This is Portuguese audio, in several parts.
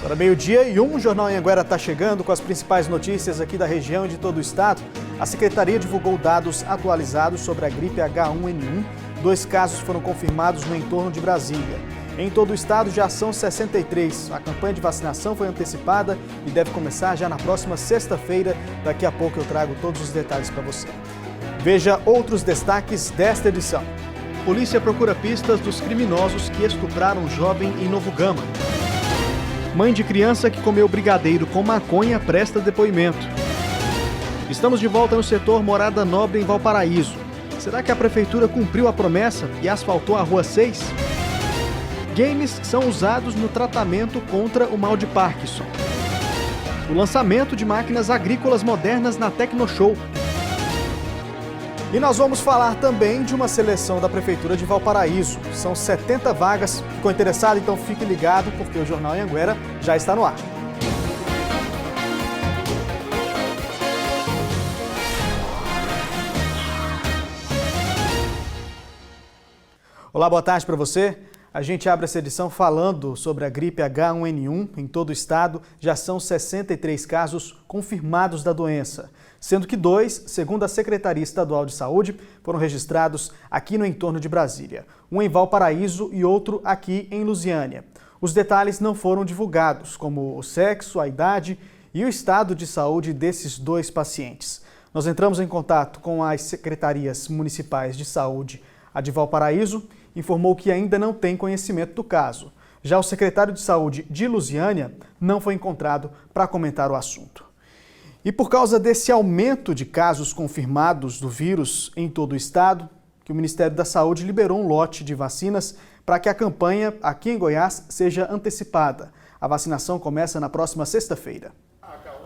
Agora 12h01, o Jornal Anhanguera está chegando com as principais notícias aqui da região e de todo o estado. A Secretaria divulgou dados atualizados sobre a gripe H1N1. 2 casos foram confirmados no entorno de Brasília. Em todo o estado já são 63. A campanha de vacinação foi antecipada e deve começar já na próxima sexta-feira. Daqui a pouco eu trago todos os detalhes para você. Veja outros destaques desta edição. Polícia procura pistas dos criminosos que estupraram jovem em Novo Gama. Mãe de criança que comeu brigadeiro com maconha presta depoimento. Estamos de volta no setor Morada Nobre em Valparaíso. Será que a prefeitura cumpriu a promessa e asfaltou a Rua 6? Games são usados no tratamento contra o mal de Parkinson. O lançamento de máquinas agrícolas modernas na Tecnoshow. E nós vamos falar também de uma seleção da Prefeitura de Valparaíso. São 70 vagas. Ficou interessado? Então fique ligado, porque o Jornal Anhanguera já está no ar. Olá, boa tarde para você. A gente abre essa edição falando sobre a gripe H1N1 em todo o estado. Já são 63 casos confirmados da doença, sendo que 2, segundo a Secretaria Estadual de Saúde, foram registrados aqui no entorno de Brasília. Um em Valparaíso e outro aqui em Lusiânia. Os detalhes não foram divulgados, como o sexo, a idade e o estado de saúde desses 2 pacientes. Nós entramos em contato com as secretarias municipais de saúde. A de Valparaíso informou que ainda não tem conhecimento do caso. Já o secretário de Saúde de Lusiânia não foi encontrado para comentar o assunto. E por causa desse aumento de casos confirmados do vírus em todo o estado, que o Ministério da Saúde liberou um lote de vacinas para que a campanha aqui em Goiás seja antecipada. A vacinação começa na próxima sexta-feira.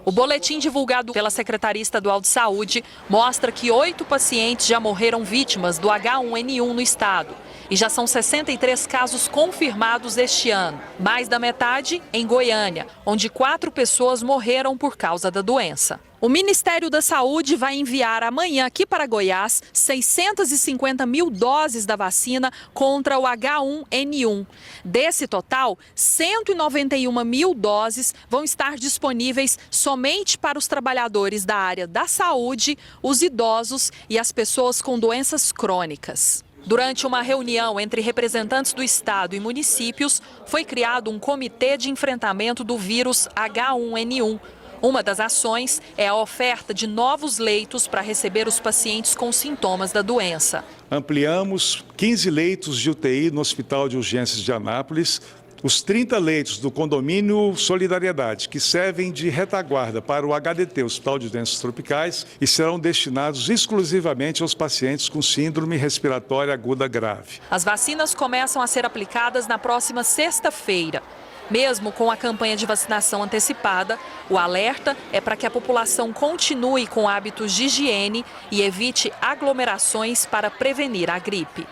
O boletim divulgado pela Secretaria Estadual de Saúde mostra que 8 pacientes já morreram vítimas do H1N1 no estado. E já são 63 casos confirmados este ano. Mais da metade em Goiânia, onde 4 pessoas morreram por causa da doença. O Ministério da Saúde vai enviar amanhã aqui para Goiás 650 mil doses da vacina contra o H1N1. Desse total, 191 mil doses vão estar disponíveis somente para os trabalhadores da área da saúde, os idosos e as pessoas com doenças crônicas. Durante uma reunião entre representantes do estado e municípios, foi criado um comitê de enfrentamento do vírus H1N1. Uma das ações é a oferta de novos leitos para receber os pacientes com sintomas da doença. Ampliamos 15 leitos de UTI no Hospital de Urgências de Anápolis, os 30 leitos do condomínio Solidariedade, que servem de retaguarda para o HDT, Hospital de Doenças Tropicais, e serão destinados exclusivamente aos pacientes com síndrome respiratória aguda grave. As vacinas começam a ser aplicadas na próxima sexta-feira. Mesmo com a campanha de vacinação antecipada, o alerta é para que a população continue com hábitos de higiene e evite aglomerações para prevenir a gripe.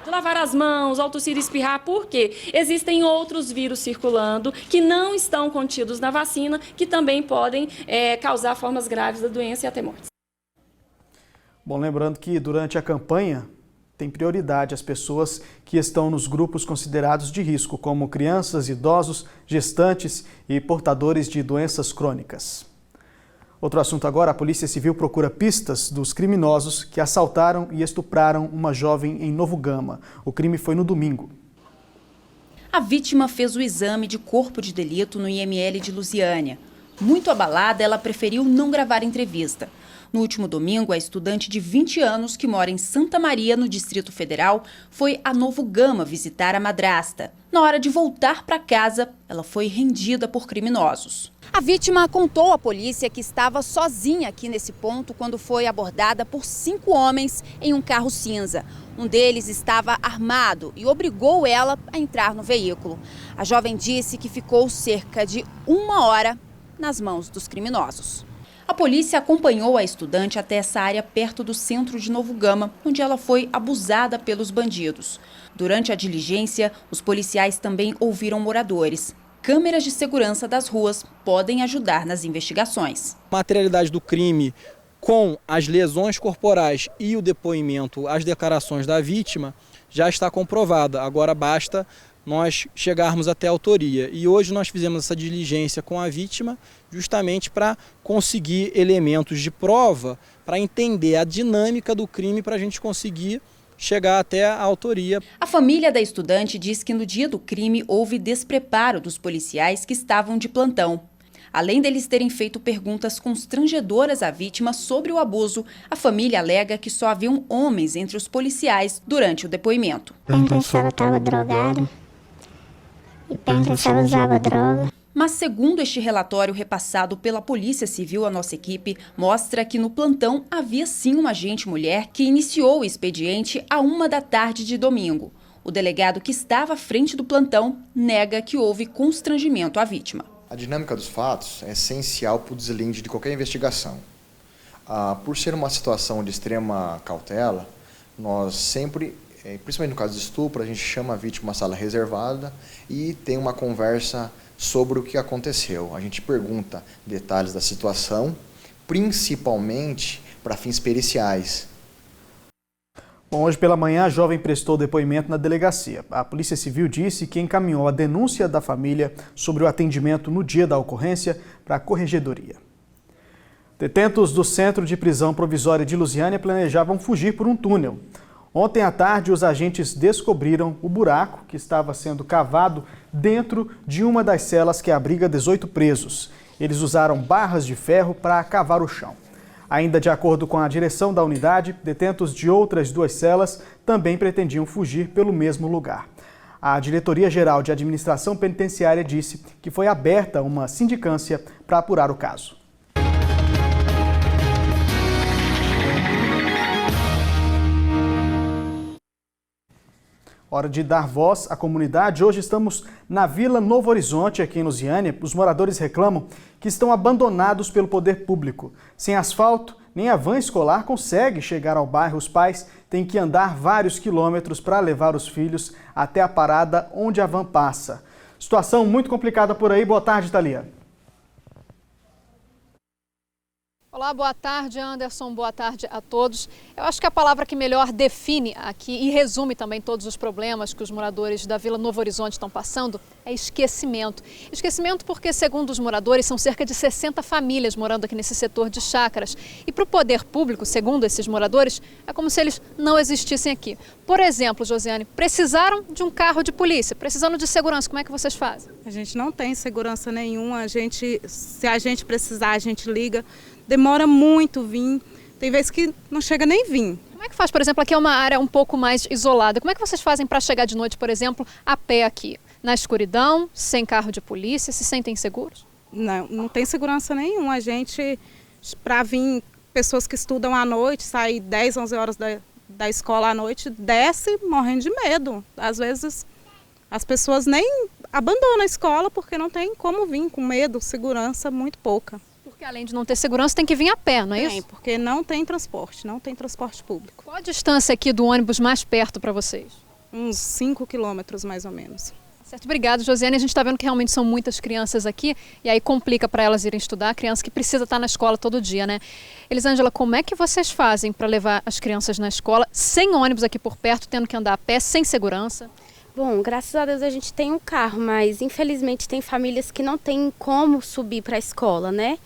Lavar as mãos, ao tossir e espirrar, porque existem outros vírus circulando que não estão contidos na vacina, que também podem causar formas graves da doença e até mortes. Bom, lembrando que durante a campanha tem prioridade as pessoas que estão nos grupos considerados de risco, como crianças, idosos, gestantes e portadores de doenças crônicas. Outro assunto agora, a Polícia Civil procura pistas dos criminosos que assaltaram e estupraram uma jovem em Novo Gama. O crime foi no domingo. A vítima fez o exame de corpo de delito no IML de Lusiânia. Muito abalada, ela preferiu não gravar entrevista. No último domingo, a estudante de 20 anos, que mora em Santa Maria, no Distrito Federal, foi a Novo Gama visitar a madrasta. Na hora de voltar para casa, ela foi rendida por criminosos. A vítima contou à polícia que estava sozinha aqui nesse ponto quando foi abordada por 5 homens em um carro cinza. Um deles estava armado e obrigou ela a entrar no veículo. A jovem disse que ficou cerca de 1 hora nas mãos dos criminosos. A polícia acompanhou a estudante até essa área perto do centro de Novo Gama, onde ela foi abusada pelos bandidos. Durante a diligência, os policiais também ouviram moradores. Câmeras de segurança das ruas podem ajudar nas investigações. A materialidade do crime com as lesões corporais e o depoimento, as declarações da vítima, já está comprovada. Agora basta nós chegarmos até a autoria. E hoje nós fizemos essa diligência com a vítima justamente para conseguir elementos de prova, para entender a dinâmica do crime, para a gente conseguir chegar até a autoria. A família da estudante diz que no dia do crime houve despreparo dos policiais que estavam de plantão. Além deles terem feito perguntas constrangedoras à vítima sobre o abuso, a família alega que só haviam homens entre os policiais durante o depoimento. Perguntou se ela estava drogada e perguntou se ela usava droga. Mas, segundo este relatório repassado pela Polícia Civil à nossa equipe, mostra que no plantão havia sim uma agente mulher que iniciou o expediente à 1 da tarde de domingo. O delegado que estava à frente do plantão nega que houve constrangimento à vítima. A dinâmica dos fatos é essencial para o deslinde de qualquer investigação. Por ser uma situação de extrema cautela, nós sempre, principalmente no caso de estupro, a gente chama a vítima a uma sala reservada e tem uma conversa sobre o que aconteceu. A gente pergunta detalhes da situação, principalmente para fins periciais. Bom, hoje pela manhã a jovem prestou depoimento na delegacia. A Polícia Civil disse que encaminhou a denúncia da família sobre o atendimento no dia da ocorrência para a corregedoria. Detentos do Centro de Prisão Provisória de Lusiânia planejavam fugir por um túnel. Ontem à tarde, os agentes descobriram o buraco que estava sendo cavado dentro de uma das celas que abriga 18 presos. Eles usaram barras de ferro para cavar o chão. Ainda de acordo com a direção da unidade, detentos de outras 2 celas também pretendiam fugir pelo mesmo lugar. A Diretoria-Geral de Administração Penitenciária disse que foi aberta uma sindicância para apurar o caso. Hora de dar voz à comunidade. Hoje estamos na Vila Novo Horizonte, aqui em Lusiânia. Os moradores reclamam que estão abandonados pelo poder público. Sem asfalto, nem a van escolar consegue chegar ao bairro. Os pais têm que andar vários quilômetros para levar os filhos até a parada onde a van passa. Situação muito complicada por aí. Boa tarde, Thalia. Olá, boa tarde, Anderson, boa tarde a todos. Eu acho que a palavra que melhor define aqui e resume também todos os problemas que os moradores da Vila Novo Horizonte estão passando é esquecimento. Esquecimento porque, segundo os moradores, são cerca de 60 famílias morando aqui nesse setor de chácaras. E para o poder público, segundo esses moradores, é como se eles não existissem aqui. Por exemplo, Josiane, precisaram de um carro de polícia, precisando de segurança, como é que vocês fazem? A gente não tem segurança nenhuma, se a gente precisar, a gente liga. Demora muito vir, tem vezes que não chega nem vir. Como é que faz, por exemplo, aqui é uma área um pouco mais isolada. Como é que vocês fazem para chegar de noite, por exemplo, a pé aqui? Na escuridão, sem carro de polícia, se sentem seguros? Não tem segurança nenhuma. A gente, para vir pessoas que estudam à noite, saem 10, 11 horas da escola à noite, desce morrendo de medo. Às vezes as pessoas nem abandonam a escola porque não tem como vir, com medo, segurança muito pouca. Porque além de não ter segurança, tem que vir a pé, não é isso? Porque não tem transporte público. Qual a distância aqui do ônibus mais perto para vocês? Uns 5 quilômetros mais ou menos. Certo, obrigada, Josiane. A gente está vendo que realmente são muitas crianças aqui e aí complica para elas irem estudar, criança que precisa estar na escola todo dia, né? Elisângela, como é que vocês fazem para levar as crianças na escola sem ônibus aqui por perto, tendo que andar a pé, sem segurança? Bom, graças a Deus a gente tem um carro, mas infelizmente tem famílias que não têm como subir para a escola, né?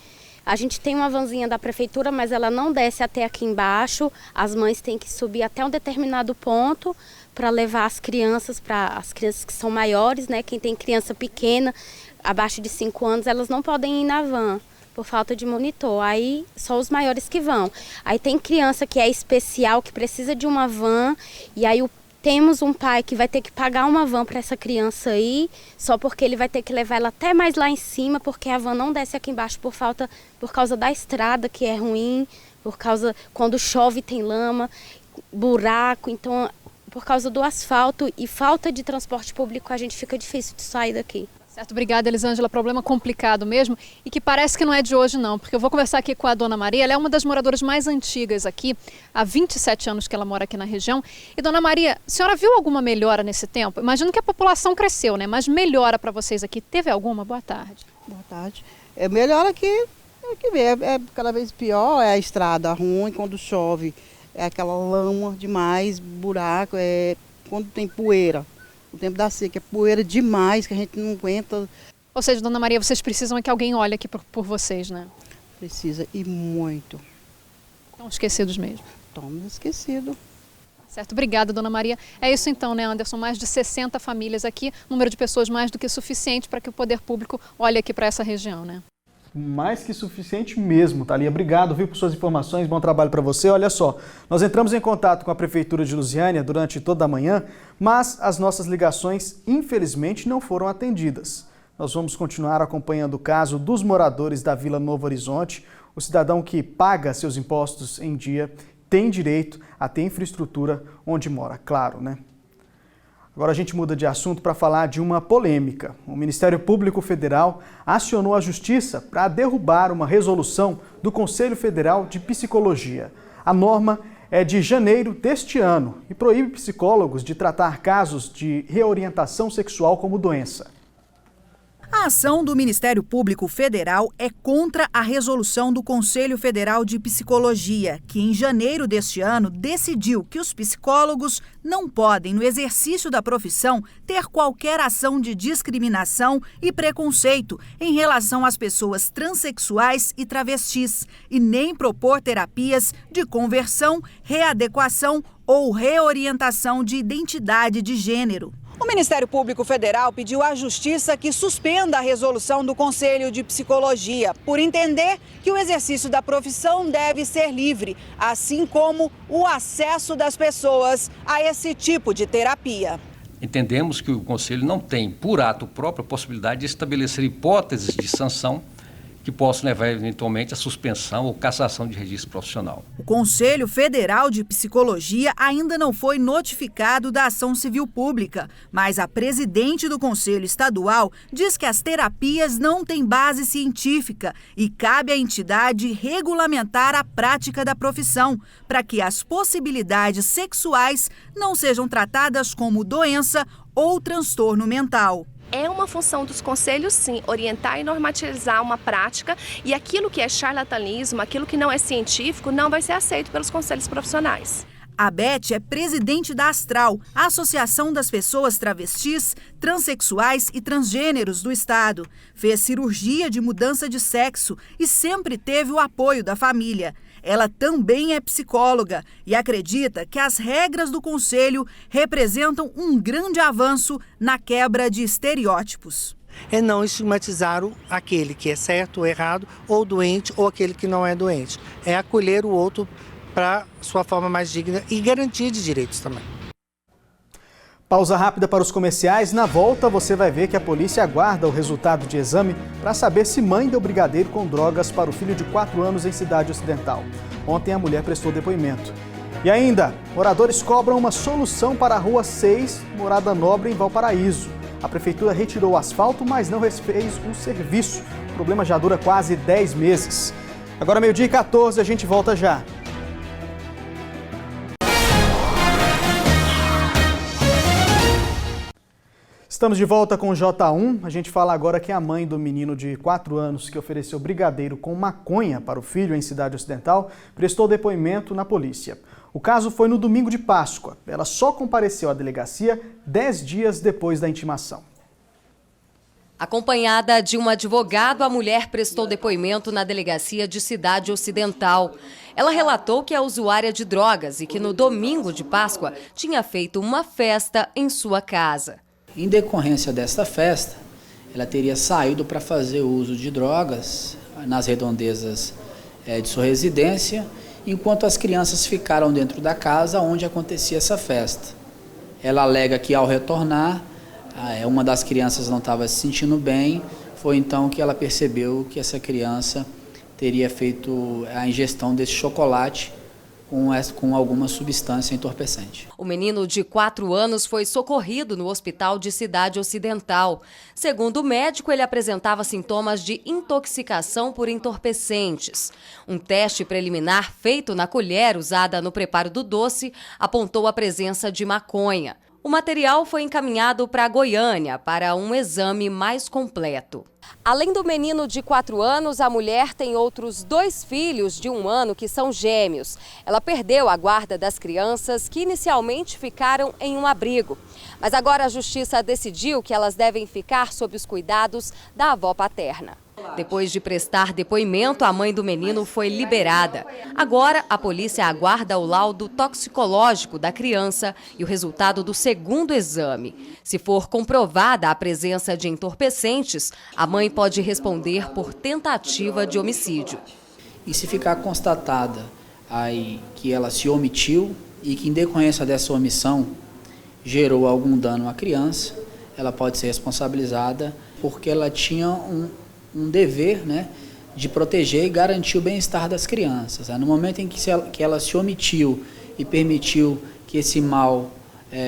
A gente tem uma vanzinha da prefeitura, mas ela não desce até aqui embaixo. As mães têm que subir até um determinado ponto para levar as crianças que são maiores, né? Quem tem criança pequena, abaixo de 5 anos, elas não podem ir na van por falta de monitor. Aí só os maiores que vão. Aí tem criança que é especial, que precisa de uma van, e aí temos um pai que vai ter que pagar uma van para essa criança aí, só porque ele vai ter que levar ela até mais lá em cima, porque a van não desce aqui embaixo por causa da estrada, que é ruim, quando chove tem lama, buraco, então por causa do asfalto e falta de transporte público a gente fica difícil de sair daqui. Certo, obrigada, Elisângela. Problema complicado mesmo e que parece que não é de hoje não, porque eu vou conversar aqui com a dona Maria, ela é uma das moradoras mais antigas aqui, há 27 anos que ela mora aqui na região. E dona Maria, a senhora viu alguma melhora nesse tempo? Imagino que a população cresceu, né? Mas melhora para vocês aqui, teve alguma? Boa tarde. Boa tarde. Melhora aqui, é cada vez pior, é a estrada ruim, quando chove é aquela lama demais, buraco, quando tem poeira. O tempo da seca é poeira demais, que a gente não aguenta. Ou seja, Dona Maria, vocês precisam é que alguém olhe aqui por vocês, né? Precisa, e muito. Estão esquecidos mesmo. Estamos esquecidos. Certo, obrigada, Dona Maria. É isso então, né, Anderson? Mais de 60 famílias aqui, número de pessoas mais do que suficiente para que o poder público olhe aqui para essa região, né? Mais que suficiente mesmo, Thalia. Obrigado, viu, por suas informações, bom trabalho para você. Olha só, nós entramos em contato com a Prefeitura de Lusiânia durante toda a manhã, mas as nossas ligações, infelizmente, não foram atendidas. Nós vamos continuar acompanhando o caso dos moradores da Vila Novo Horizonte. O cidadão que paga seus impostos em dia tem direito a ter infraestrutura onde mora, claro, né? Agora a gente muda de assunto para falar de uma polêmica. O Ministério Público Federal acionou a Justiça para derrubar uma resolução do Conselho Federal de Psicologia. A norma é de janeiro deste ano e proíbe psicólogos de tratar casos de reorientação sexual como doença. A ação do Ministério Público Federal é contra a resolução do Conselho Federal de Psicologia, que em janeiro deste ano decidiu que os psicólogos não podem, no exercício da profissão, ter qualquer ação de discriminação e preconceito em relação às pessoas transexuais e travestis, e nem propor terapias de conversão, readequação ou reorientação de identidade de gênero. O Ministério Público Federal pediu à Justiça que suspenda a resolução do Conselho de Psicologia, por entender que o exercício da profissão deve ser livre, assim como o acesso das pessoas a esse tipo de terapia. Entendemos que o Conselho não tem, por ato próprio, a possibilidade de estabelecer hipóteses de sanção que possam levar eventualmente à suspensão ou cassação de registro profissional. O Conselho Federal de Psicologia ainda não foi notificado da ação civil pública, mas a presidente do Conselho Estadual diz que as terapias não têm base científica e cabe à entidade regulamentar a prática da profissão, para que as possibilidades sexuais não sejam tratadas como doença ou transtorno mental. É uma função dos conselhos, sim, orientar e normatizar uma prática, e aquilo que é charlatanismo, aquilo que não é científico, não vai ser aceito pelos conselhos profissionais. A Beth é presidente da Astral, a Associação das Pessoas Travestis, Transsexuais e Transgêneros do Estado. Fez cirurgia de mudança de sexo e sempre teve o apoio da família. Ela também é psicóloga e acredita que as regras do Conselho representam um grande avanço na quebra de estereótipos. É não estigmatizar aquele que é certo ou errado, ou doente, ou aquele que não é doente. É acolher o outro para sua forma mais digna e garantia de direitos também. Pausa rápida para os comerciais. Na volta você vai ver que a polícia aguarda o resultado de exame para saber se mãe deu brigadeiro com drogas para o filho de 4 anos em Cidade Ocidental. Ontem a mulher prestou depoimento. E ainda, moradores cobram uma solução para a Rua 6, Morada Nobre, em Valparaíso. A prefeitura retirou o asfalto, mas não refez o serviço. O problema já dura quase 10 meses. Agora 12h14, a gente volta já. Estamos de volta com o J1. A gente fala agora que a mãe do menino de 4 anos que ofereceu brigadeiro com maconha para o filho em Cidade Ocidental prestou depoimento na polícia. O caso foi no domingo de Páscoa. Ela só compareceu à delegacia 10 dias depois da intimação. Acompanhada de um advogado, a mulher prestou depoimento na delegacia de Cidade Ocidental. Ela relatou que é usuária de drogas e que no domingo de Páscoa tinha feito uma festa em sua casa. Em decorrência desta festa, ela teria saído para fazer uso de drogas nas redondezas de sua residência, enquanto as crianças ficaram dentro da casa onde acontecia essa festa. Ela alega que ao retornar, uma das crianças não estava se sentindo bem, foi então que ela percebeu que essa criança teria feito a ingestão desse chocolate com alguma substância entorpecente. O menino de 4 anos foi socorrido no hospital de Cidade Ocidental. Segundo o médico, ele apresentava sintomas de intoxicação por entorpecentes. Um teste preliminar feito na colher usada no preparo do doce apontou a presença de maconha. O material foi encaminhado para Goiânia para um exame mais completo. Além do menino de 4 anos, a mulher tem outros 2 filhos de 1 ano que são gêmeos. Ela perdeu a guarda das crianças que inicialmente ficaram em um abrigo. Mas agora a justiça decidiu que elas devem ficar sob os cuidados da avó paterna. Depois de prestar depoimento, a mãe do menino foi liberada. Agora, a polícia aguarda o laudo toxicológico da criança e o resultado do segundo exame. Se for comprovada a presença de entorpecentes, a mãe pode responder por tentativa de homicídio. E se ficar constatada aí que ela se omitiu e que em decorrência dessa omissão gerou algum dano à criança, ela pode ser responsabilizada porque ela tinha um dever, né, de proteger e garantir o bem-estar das crianças. No momento em que ela se omitiu e permitiu que esse mal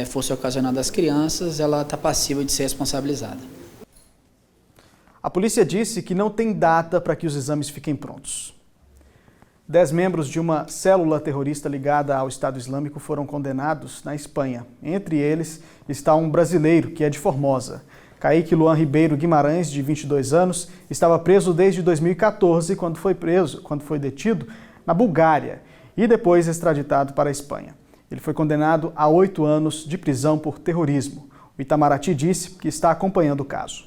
fosse ocasionado às crianças, ela está passível de ser responsabilizada. A polícia disse que não tem data para que os exames fiquem prontos. 10 membros de uma célula terrorista ligada ao Estado Islâmico foram condenados na Espanha. Entre eles está um brasileiro que é de Formosa. Kaique Luan Ribeiro Guimarães, de 22 anos, estava preso desde 2014, quando foi detido na Bulgária e depois extraditado para a Espanha. Ele foi condenado a 8 anos de prisão por terrorismo. O Itamaraty disse que está acompanhando o caso.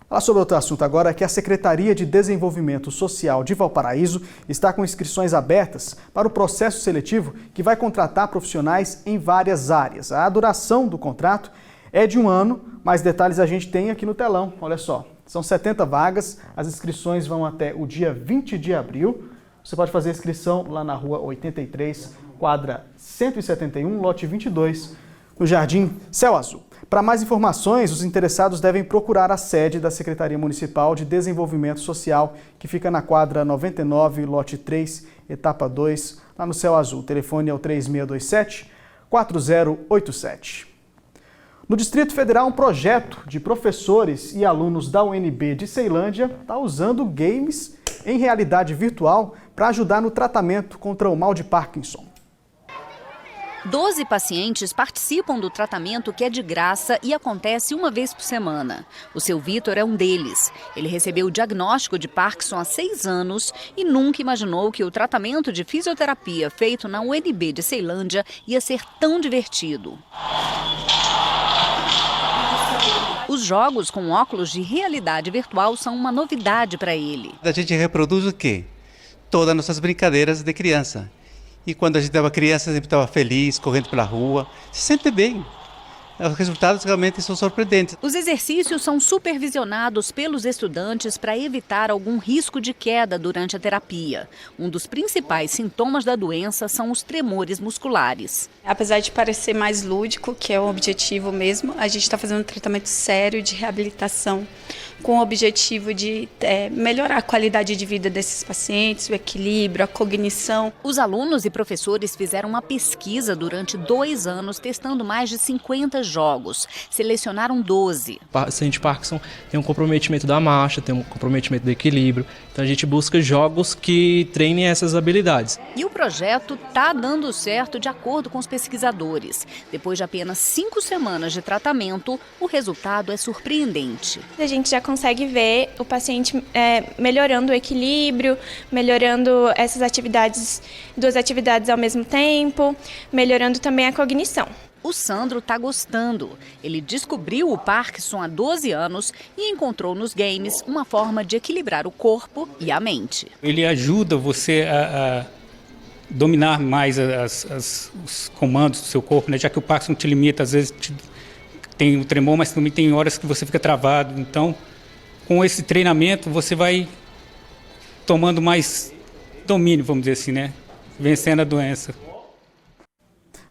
Falar sobre outro assunto agora é que a Secretaria de Desenvolvimento Social de Valparaíso está com inscrições abertas para o processo seletivo que vai contratar profissionais em várias áreas. A duração do contrato é de 1 ano, mais detalhes a gente tem aqui no telão, olha só. São 70 vagas, as inscrições vão até o dia 20 de abril. Você pode fazer a inscrição lá na rua 83, quadra 171, lote 22, no Jardim Céu Azul. Para mais informações, os interessados devem procurar a sede da Secretaria Municipal de Desenvolvimento Social, que fica na quadra 99, lote 3, etapa 2, lá no Céu Azul. O telefone é o 3627-4087. No Distrito Federal, um projeto de professores e alunos da UNB de Ceilândia está usando games em realidade virtual para ajudar no tratamento contra o mal de Parkinson. 12 pacientes participam do tratamento que é de graça e acontece uma vez por semana. O seu Vitor é um deles. Ele recebeu o diagnóstico de Parkinson há 6 anos e nunca imaginou que o tratamento de fisioterapia feito na UNB de Ceilândia ia ser tão divertido. Os jogos com óculos de realidade virtual são uma novidade para ele. A gente reproduz o quê? Todas as nossas brincadeiras de criança. E quando a gente estava criança, sempre estava feliz, correndo pela rua, se sente bem. Os resultados realmente são surpreendentes. Os exercícios são supervisionados pelos estudantes para evitar algum risco de queda durante a terapia. Um dos principais sintomas da doença são os tremores musculares. Apesar de parecer mais lúdico, que é o objetivo mesmo, a gente está fazendo um tratamento sério de reabilitação com o objetivo de melhorar a qualidade de vida desses pacientes, o equilíbrio, a cognição. Os alunos e professores fizeram uma pesquisa durante 2 anos, testando mais de 50 jogos. Selecionaram 12. O paciente Parkinson tem um comprometimento da marcha, tem um comprometimento do equilíbrio. Então a gente busca jogos que treinem essas habilidades. E o projeto está dando certo de acordo com os pesquisadores. Depois de apenas 5 semanas de tratamento, o resultado é surpreendente. A gente já consegue ver o paciente melhorando o equilíbrio, melhorando essas atividades, 2 atividades ao mesmo tempo, melhorando também a cognição. O Sandro está gostando. Ele descobriu o Parkinson há 12 anos e encontrou nos games uma forma de equilibrar o corpo e a mente. Ele ajuda você a dominar mais os comandos do seu corpo, né? Já que o Parkinson te limita, às vezes tem o tremor, mas também tem horas que você fica travado. Então, com esse treinamento, você vai tomando mais domínio, vamos dizer assim, né? Vencendo a doença.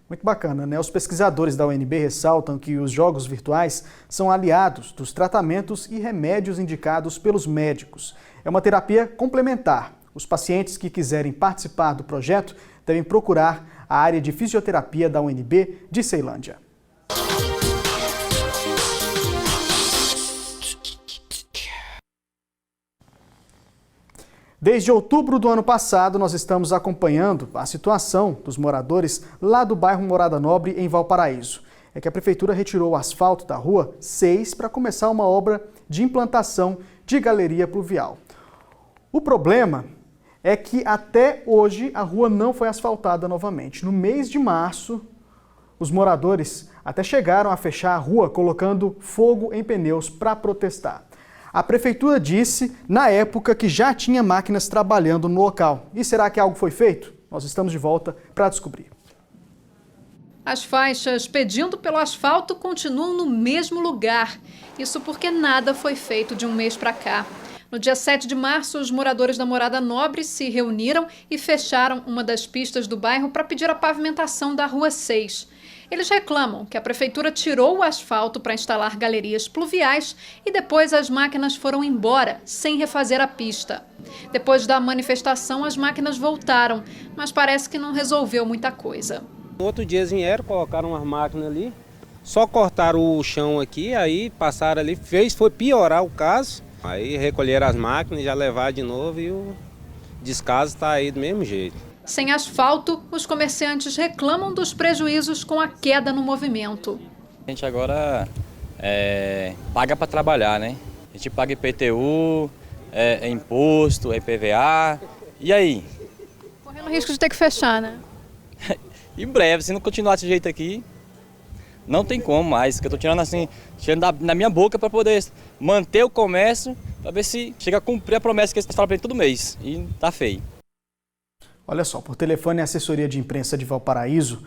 Muito bacana, né? Os pesquisadores da UNB ressaltam que os jogos virtuais são aliados dos tratamentos e remédios indicados pelos médicos. É uma terapia complementar. Os pacientes que quiserem participar do projeto devem procurar a área de fisioterapia da UNB de Ceilândia. Desde outubro do ano passado, nós estamos acompanhando a situação dos moradores lá do bairro Morada Nobre, em Valparaíso. é que a Prefeitura retirou o asfalto da Rua 6 para começar uma obra de implantação de galeria pluvial. O problema é que até hoje a rua não foi asfaltada novamente. No mês de março, os moradores até chegaram a fechar a rua colocando fogo em pneus para protestar. A Prefeitura disse, na época, que já tinha máquinas trabalhando no local. E será que algo foi feito? Nós estamos de volta para descobrir. As faixas pedindo pelo asfalto continuam no mesmo lugar. Isso porque nada foi feito de um mês para cá. No dia 7 de março, os moradores da Morada Nobre se reuniram e fecharam uma das pistas do bairro para pedir a pavimentação da Rua 6. Eles reclamam que a Prefeitura tirou o asfalto para instalar galerias pluviais e depois as máquinas foram embora, sem refazer a pista. Depois da manifestação, as máquinas voltaram, mas parece que não resolveu muita coisa. No outro dia eles vieram, colocaram umas máquinas ali, só cortaram o chão aqui, aí passaram ali, foi piorar o caso. Aí recolheram as máquinas, já levaram de novo e o descaso está aí do mesmo jeito. Sem asfalto, os comerciantes reclamam dos prejuízos com a queda no movimento. A gente agora paga para trabalhar, né? A gente paga IPTU, imposto, IPVA, e aí? Correndo o risco de ter que fechar, né? Em breve, se não continuar desse jeito aqui, não tem como mais, que eu tô tirando assim, na minha boca para poder manter o comércio, para ver se chega a cumprir a promessa que eles falam para ele todo mês, e tá feio. Olha só, por telefone a assessoria de imprensa de Valparaíso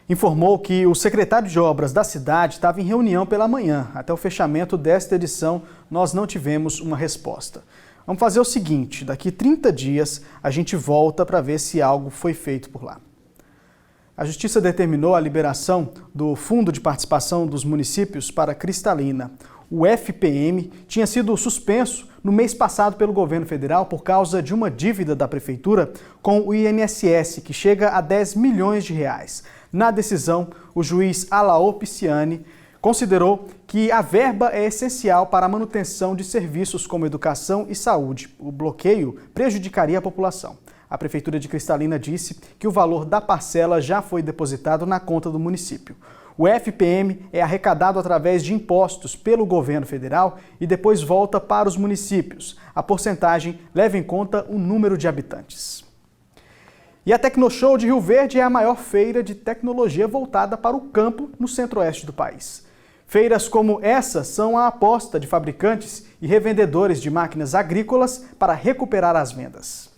informou que o secretário de obras da cidade estava em reunião pela manhã. Até o fechamento desta edição, nós não tivemos uma resposta. Vamos fazer o seguinte, daqui 30 dias a gente volta para ver se algo foi feito por lá. A Justiça determinou a liberação do Fundo de Participação dos Municípios para Cristalina. O FPM tinha sido suspenso no mês passado pelo governo federal por causa de uma dívida da prefeitura com o INSS, que chega a 10 milhões de reais. Na decisão, o juiz Alaô Pisciani considerou que a verba é essencial para a manutenção de serviços como educação e saúde. O bloqueio prejudicaria a população. A Prefeitura de Cristalina disse que o valor da parcela já foi depositado na conta do município. O FPM é arrecadado através de impostos pelo governo federal e depois volta para os municípios. A porcentagem leva em conta o número de habitantes. E a Tecnoshow de Rio Verde é a maior feira de tecnologia voltada para o campo no centro-oeste do país. Feiras como essa são a aposta de fabricantes e revendedores de máquinas agrícolas para recuperar as vendas.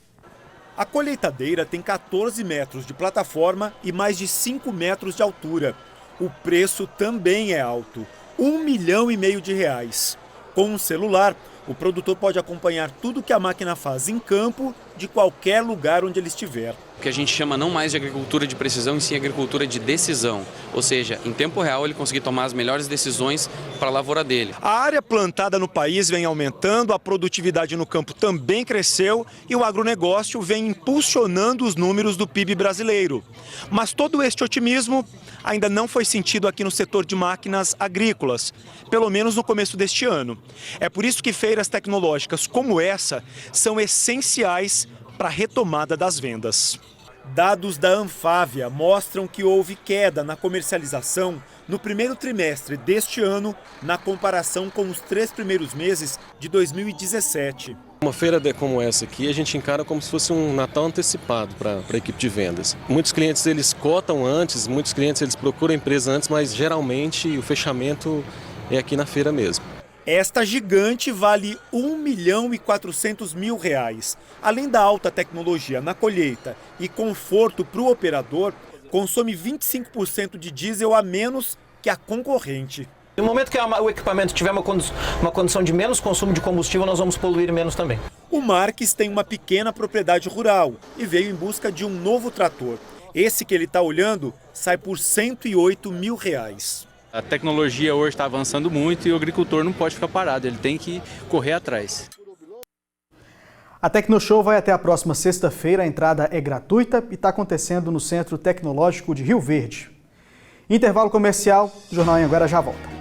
A colheitadeira tem 14 metros de plataforma e mais de 5 metros de altura. O preço também é alto, R$1,5 milhão de reais. Com um celular, o produtor pode acompanhar tudo que a máquina faz em campo, de qualquer lugar onde ele estiver. O que a gente chama não mais de agricultura de precisão, e sim agricultura de decisão. Ou seja, em tempo real ele conseguir tomar as melhores decisões para a lavoura dele. A área plantada no país vem aumentando, a produtividade no campo também cresceu e o agronegócio vem impulsionando os números do PIB brasileiro. Mas todo este otimismo ainda não foi sentido aqui no setor de máquinas agrícolas, pelo menos no começo deste ano. É por isso que feiras tecnológicas como essa são essenciais para a retomada das vendas. Dados da Anfávia mostram que houve queda na comercialização no primeiro trimestre deste ano, na comparação com os 3 primeiros meses de 2017. Uma feira como essa aqui, a gente encara como se fosse um Natal antecipado para a equipe de vendas. Muitos clientes eles cotam antes, muitos clientes eles procuram a empresa antes, mas geralmente o fechamento é aqui na feira mesmo. Esta gigante vale R$1,4 milhão. Além da alta tecnologia na colheita e conforto para o operador, consome 25% de diesel a menos que a concorrente. No momento que o equipamento tiver uma condição de menos consumo de combustível, nós vamos poluir menos também. O Marques tem uma pequena propriedade rural e veio em busca de um novo trator. Esse que ele está olhando sai por R$108 mil. A tecnologia hoje está avançando muito e o agricultor não pode ficar parado, ele tem que correr atrás. A Tecnoshow vai até a próxima sexta-feira, a entrada é gratuita e está acontecendo no Centro Tecnológico de Rio Verde. Intervalo comercial, o Jornal Anhanguera já volta.